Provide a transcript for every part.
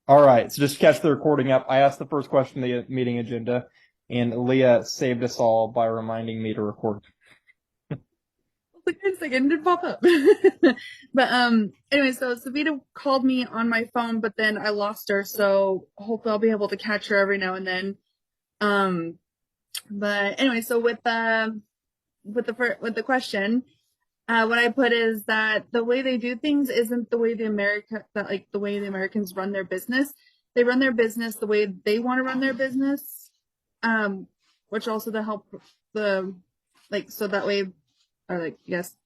All right, so just to catch the recording up, I asked the first question of the meeting agenda, and Leah saved us all by reminding me to record. Wait a second, it did pop up. But anyway, so Savita called me on my phone, but then I lost her, so hopefully I'll be able to catch her every now and then. Um, but anyway, so with the question, what I put is that the way they do things isn't the way the way the Americans run their business. They run their business the way they want to run their business, um, which also to help the so that way, or yes,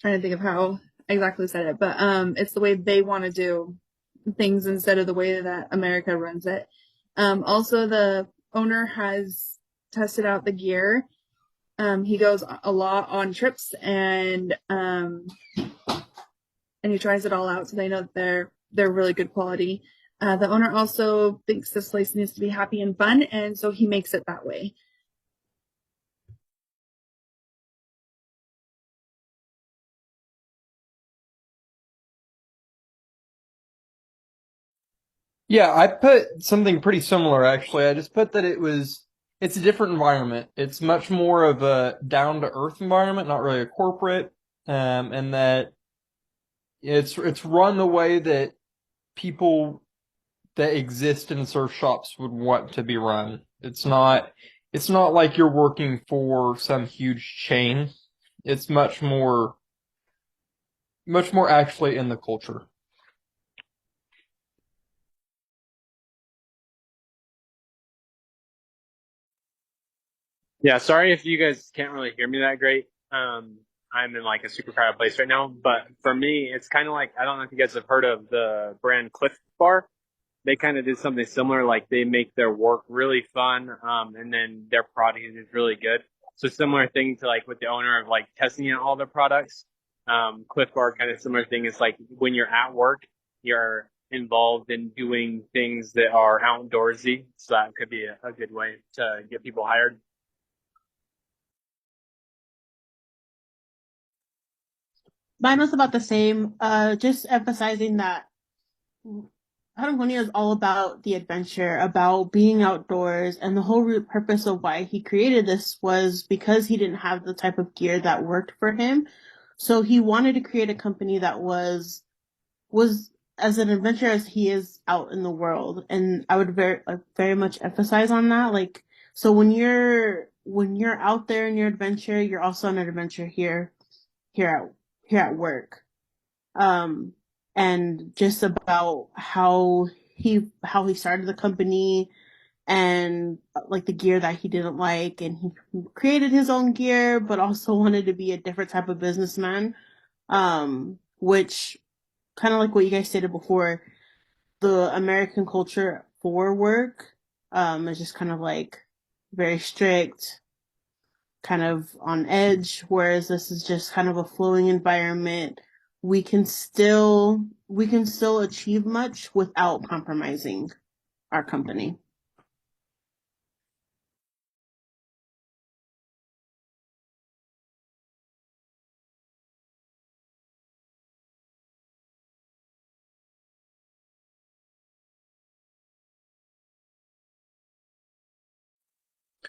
trying to think of how I exactly said it, but it's the way they want to do things instead of the way that America runs it. Also, the owner has tested out the gear. He goes a lot on trips and he tries it all out, so they know that they're really good quality. The owner also thinks this place needs to be happy and fun, and so he makes it that way. Yeah, I put something pretty similar actually. I just put that it's a different environment. It's much more of a down to earth environment, not really a corporate, and that it's run the way that people that exist in surf shops would want to be run. It's not like you're working for some huge chain. It's much more actually in the culture. Yeah, sorry if you guys can't really hear me that great. I'm in like a super crowded place right now, but for me, it's kind of like I don't know if you guys have heard of the brand Cliff Bar. They kind of did something similar, like they make their work really fun, and then their product is really good. So similar thing to like with the owner of like testing out all their products. Cliff Bar kind of similar thing is like when you're at work, you're involved in doing things that are outdoorsy. So that could be a good way to get people hired. Mine was about the same, just emphasizing that Patagonia is all about the adventure, about being outdoors, and the whole root purpose of why he created this was because he didn't have the type of gear that worked for him. So he wanted to create a company that was as an adventure as he is out in the world. And I would very much emphasize on that. Like, so when you're out there in your adventure, you're also on an adventure here at here at work. um, and just about how he started the company and like the gear that he didn't like, and he created his own gear, but also wanted to be a different type of businessman. Which kind of like what you guys stated before, the American culture for work is just kind of like very strict, kind of on edge, whereas this is just kind of a flowing environment. We can still achieve much without compromising our company.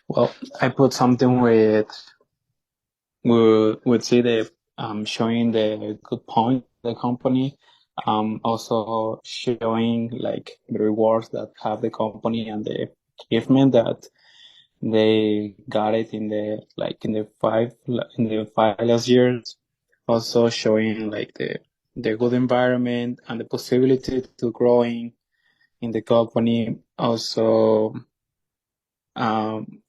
Well, I put something with would see the showing the good point of the company, also showing like the rewards that have the company and the achievement that they got it in the like in the five last years. Also showing like the good environment and the possibility to growing in the company. Also, um,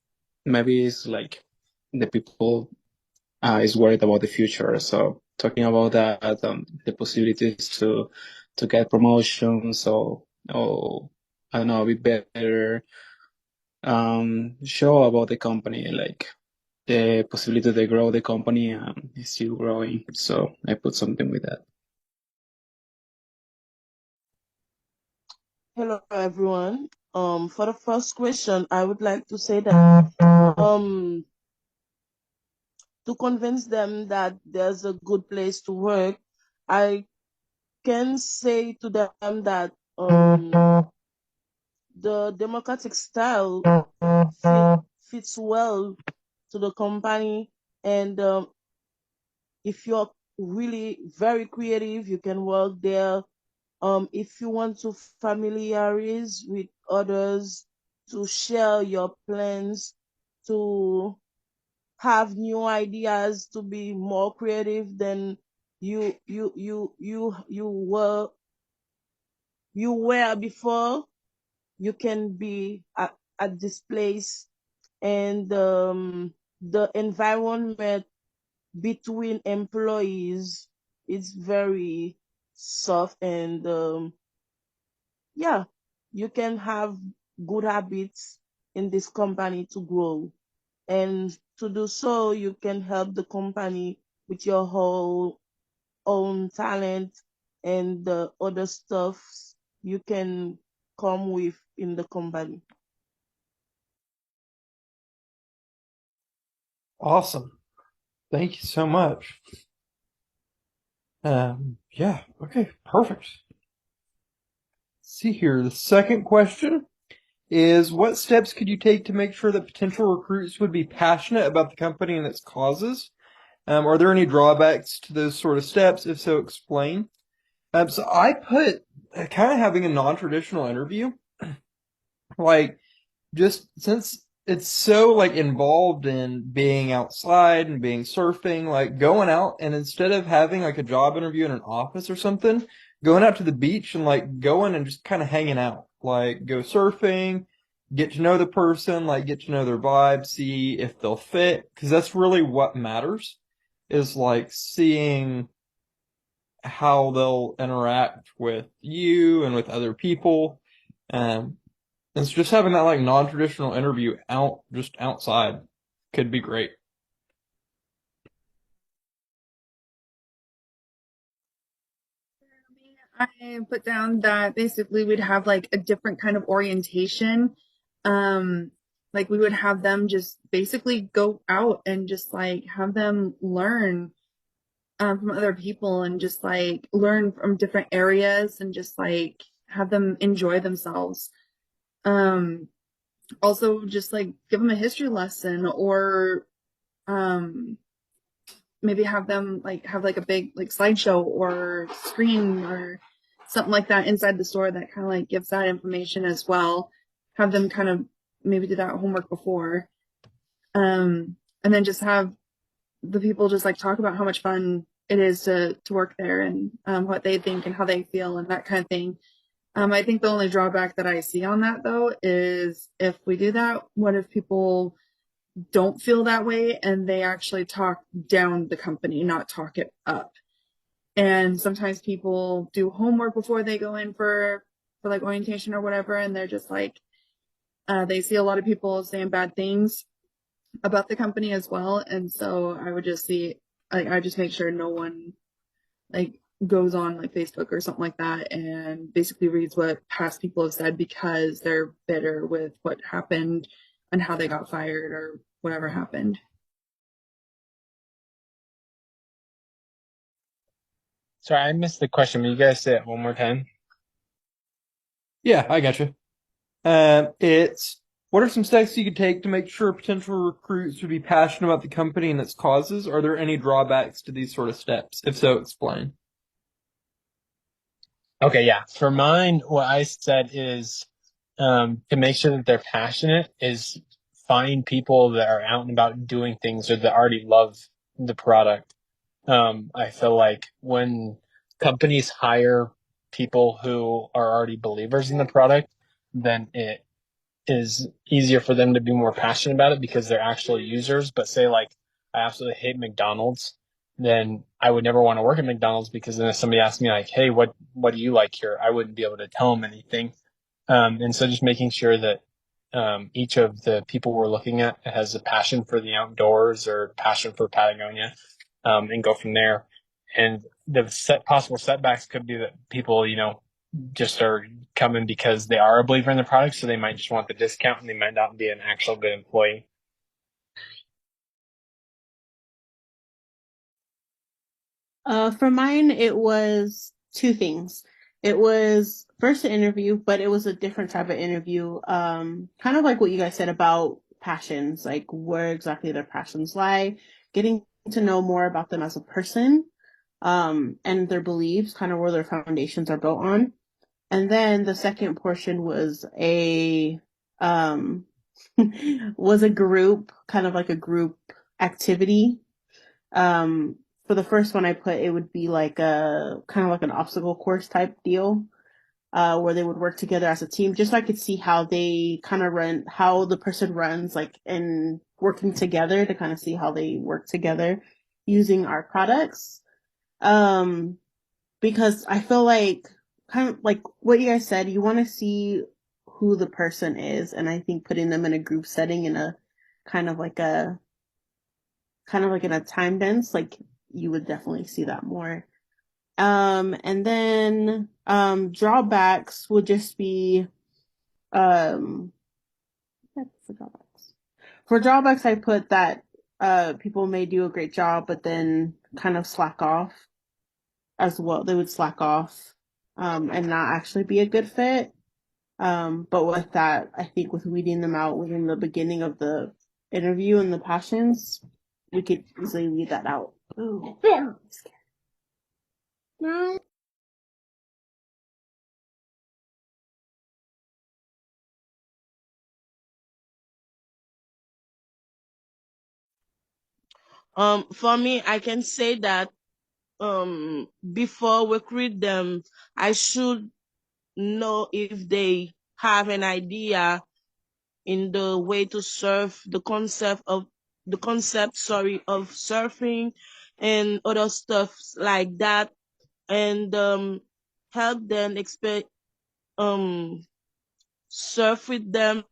maybe it's like the people is worried about the future. So talking about that, the possibilities to get promotions or I don't know, be better. Show about the company, like the possibility to grow the company is still growing. So I put something with that. Hello, everyone. For the first question, I would like to say that to convince them that there's a good place to work, I can say to them that the democratic style fits well to the company. And if you're really very creative, you can work there. If you want to familiarize with others, to share your plans, to have new ideas, to be more creative than you were before, you can be at this place. And the environment between employees is very soft. And yeah, you can have good habits in this company to grow. And to do so, you can help the company with your whole own talent and the other stuff you can come with in the company. Awesome. Thank you so much. Yeah, okay, perfect. Let's see here. The second question is, what steps could you take to make sure that potential recruits would be passionate about the company and its causes? Are there any drawbacks to those sort of steps? If so, explain. So I put kind of having a non-traditional interview, like just since it's so like involved in being outside and being surfing, like going out and instead of having like a job interview in an office or something, going out to the beach and like going and just kind of hanging out, like go surfing, get to know the person, like get to know their vibe, see if they'll fit, because that's really what matters, is like seeing how they'll interact with you and with other people. Um, and so just having that like non-traditional interview out just outside could be great. I put down that basically we'd have like a different kind of orientation. Like we would have them just basically go out and just like have them learn from other people and just like learn from different areas and just like have them enjoy themselves. Um, Also just like give them a history lesson or um maybe have them like have like a big like slideshow or screen or something like that inside the store that kind of like gives that information as well. Have them kind of maybe do that homework before. And then just have the people just like talk about how much fun it is to work there and what they think and how they feel and that kind of thing. I think the only drawback that I see on that though is if we do that, what if people don't feel that way and they actually talk down the company, not talk it up? And sometimes people do homework before they go in for like orientation or whatever, and they're just like they see a lot of people saying bad things about the company as well. And so I would just see like I just make sure no one like goes on like Facebook or something like that and basically reads what past people have said because they're bitter with what happened and how they got fired or whatever happened. Sorry, I missed the question. Will you guys say it one more time? Yeah, I gotcha. It's what are some steps you could take to make sure potential recruits would be passionate about the company and its causes? Are there any drawbacks to these sort of steps? If so, explain. Okay, yeah. For mine, what I said is to make sure that they're passionate is find people that are out and about doing things or that already love the product. I feel like when companies hire people who are already believers in the product, then it is easier for them to be more passionate about it because they're actual users. But say like I absolutely hate McDonald's, then I would never want to work at McDonald's because then if somebody asked me like, hey, what do you like here? I wouldn't be able to tell them anything. And so just making sure that each of the people we're looking at has a passion for the outdoors or passion for Patagonia, and go from there. And the possible setbacks could be that people, just are coming because they are a believer in the product, so they might just want the discount and they might not be an actual good employee. For mine, it was two things. It was first interview, but it was a different type of interview. Kind of like what you guys said about passions, like where exactly their passions lie, getting to know more about them as a person, and their beliefs, kind of where their foundations are built on. And then the second portion was um, was a group, kind of like a group activity. Um, for the first one I put, it would be like a kind of like an obstacle course type deal, where they would work together as a team, just so I could see how they kind of run, how the person runs, like in working together to kind of see how they work together using our products. Um, because I feel like kind of like what you guys said, you want to see who the person is, and I think putting them in a group setting in a kind of like a kind of like in a time dense, like you would definitely see that more. And then drawbacks would just be um what's the drawbacks? For drawbacks I put that people may do a great job but then kind of slack off as well. They would slack off and not actually be a good fit. But with that, I think with weeding them out within the beginning of the interview and the passions, we could easily weed that out. Ooh. I'm scared. No. For me, I can say that before we create them, I should know if they have an idea in the way to surf, the concept of surfing and other stuff like that, and help them um surf with them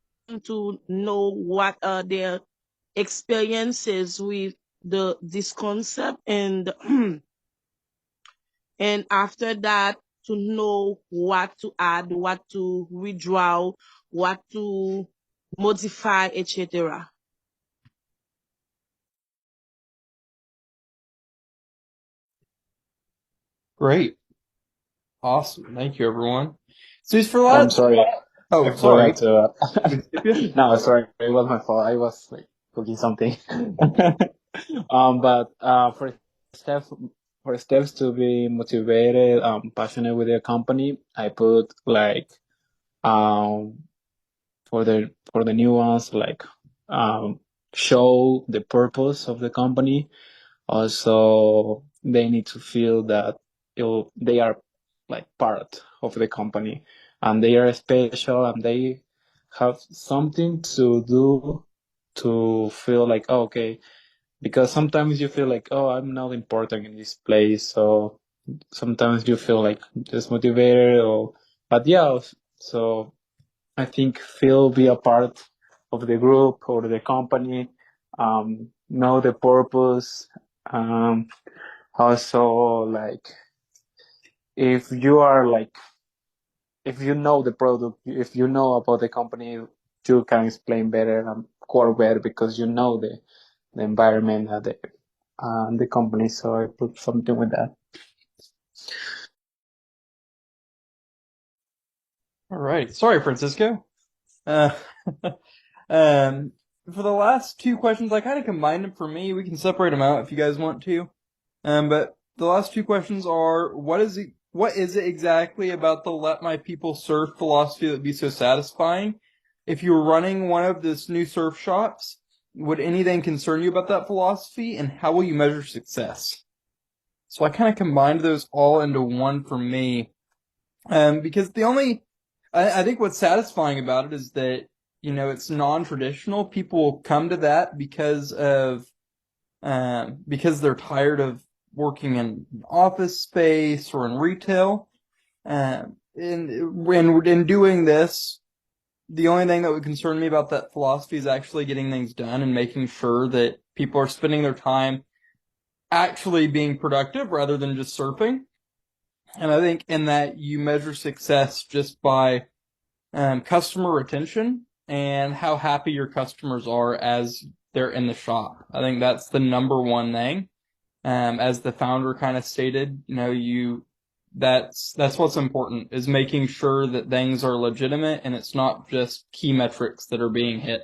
to know what are their experiences with this concept, and and after that to know what to add, what to withdraw, what to modify, etc. Great. Awesome. Thank you, everyone. So for the I'm last, sorry, I oh, forgot sorry. to. Did we skip you? No, sorry, it was my fault. I was like cooking something. But steps steps to be motivated, passionate with your company, I put like um for the new ones like show the purpose of the company. Also, they need to feel that they are like part of the company and they are special and they have something to do to feel like, oh, okay, because sometimes you feel like, oh, I'm not important in this place. So sometimes you feel like dismotivated or, but yeah, so I think feel be a part of the group or the company, know the purpose. Um, Also, like if you are like if you know the product, if you know about the company, you can explain better and core better because you know the environment and the company. So I put something with that. All right. Sorry, Francisco. Uh, um, for the last two questions, I kind of combined them for me. We can separate them out if you guys want to. But the last two questions are: what is it exactly about the "Let My People Surf" philosophy that would be so satisfying? If you were running one of this new surf shops, would anything concern you about that philosophy, and how will you measure success? So I kind of combined those all into one for me. Because I think what's satisfying about it is that, it's non-traditional. People will come to that because they're tired of working in office space or in retail. In doing this, the only thing that would concern me about that philosophy is actually getting things done and making sure that people are spending their time actually being productive rather than just surfing. And I think in that you measure success just by customer retention and how happy your customers are as they're in the shop. I think that's the number one thing. As the founder kind of stated, that's what's important, is making sure that things are legitimate and it's not just key metrics that are being hit.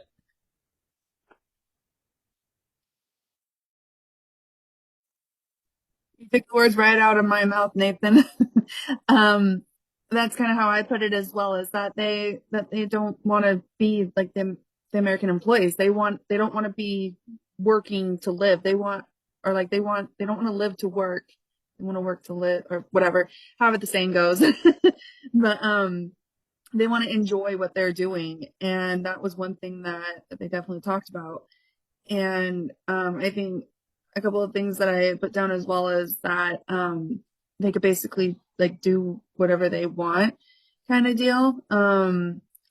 You took the words right out of my mouth, Nathan. um, that's kind of how I put it as well, is that they don't want to be like the American employees. They don't want to be working to live. They don't want to live to work. They want to work to live, or whatever, however the saying goes. But they want to enjoy what they're doing, and that was one thing that they definitely talked about. And I think a couple of things that I put down as well is that they could basically like do whatever they want, kind of deal.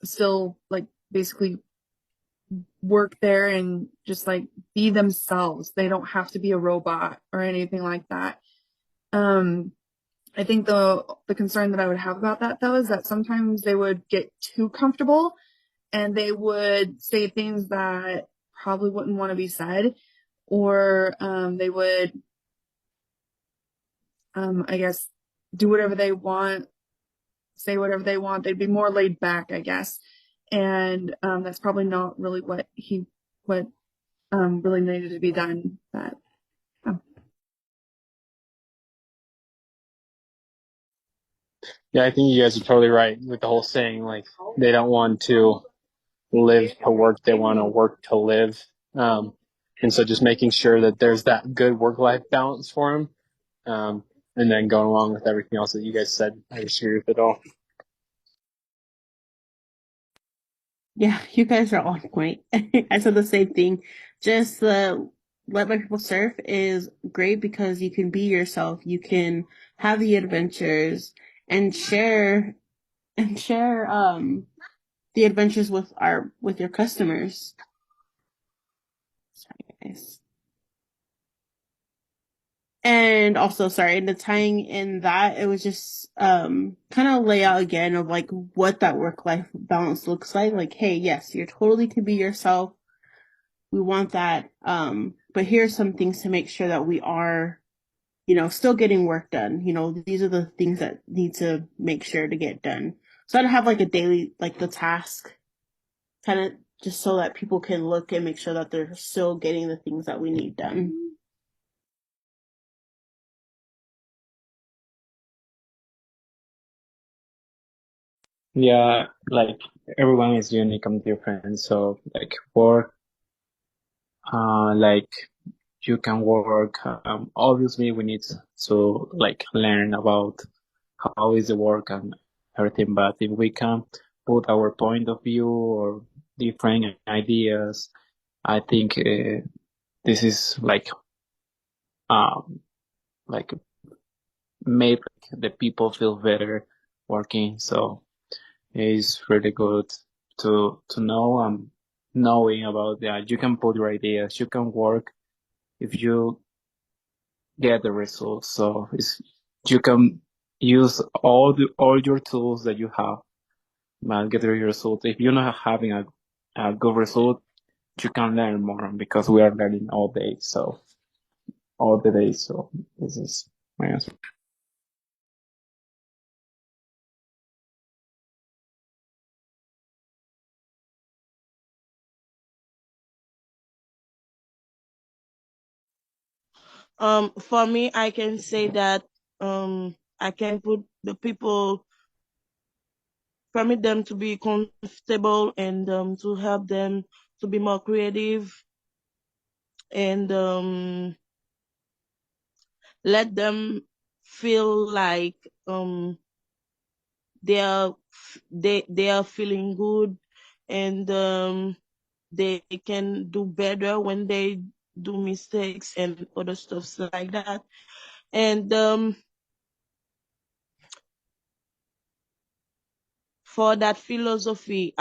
Still like basically work there and just like be themselves. They don't have to be a robot or anything like that. Um, I think the concern that I would have about that though is that sometimes they would get too comfortable and they would say things that probably wouldn't want to be said, or they would, I guess, do whatever they want, say whatever they want. They'd be more laid back, I guess, and that's probably not really what really needed to be done. But oh. Yeah, I think you guys are totally right with the whole saying, like, they don't want to live to work, they want to work to live. And so just making sure that there's that good work-life balance for them. And then going along with everything else that you guys said, I just agree with it all. Yeah, you guys are on point. I said the same thing. Just let my people surf is great because you can be yourself. You can have the adventures and share the adventures with your customers. Sorry, guys. And also, sorry, the tying in that, it was just kind of lay out again of like what that work-life balance looks like. Like, hey, yes, you're totally to be yourself. We want that. But here's some things to make sure that we are, still getting work done. These are the things that need to make sure to get done. So I'd have like a daily, like the task, kind of just so that people can look and make sure that they're still getting the things that we need done. Yeah, like everyone is unique and different. So like work, like you can work. Obviously, we need to like learn about how is the work and everything. But if we can put our point of view or different ideas, I think this is like made the people feel better working. So it's really good to know knowing about that. You can put your ideas, you can work if you get the results. So you can use all your tools that you have and get the result. If you're not having a good result, you can learn more because we are learning all day. So all the day. So this is my answer. For me, I can say that I can put the people, permit them to be comfortable and to help them to be more creative and let them feel like they are they are feeling good and they can do better when they do mistakes and other stuff like that. And for that philosophy,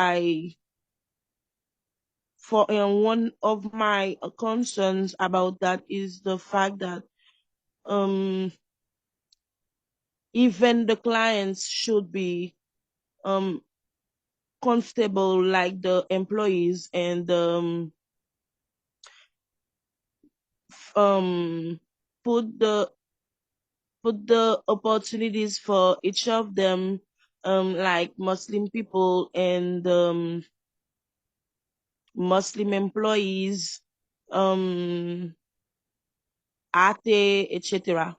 one of my concerns about that is the fact that um, even the clients should be um, comfortable like the employees and um, put put the opportunities for each of them, like Muslim people and Muslim employees, um, Ate, etc.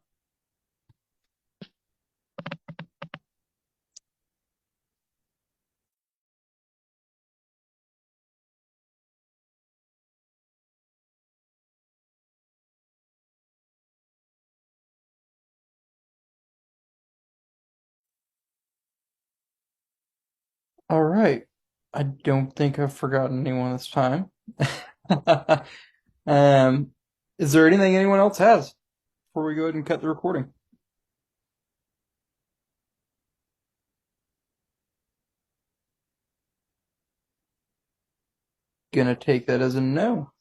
All right. I don't think I've forgotten anyone this time. um, is there anything anyone else has before we go ahead and cut the recording? Gonna take that as a no.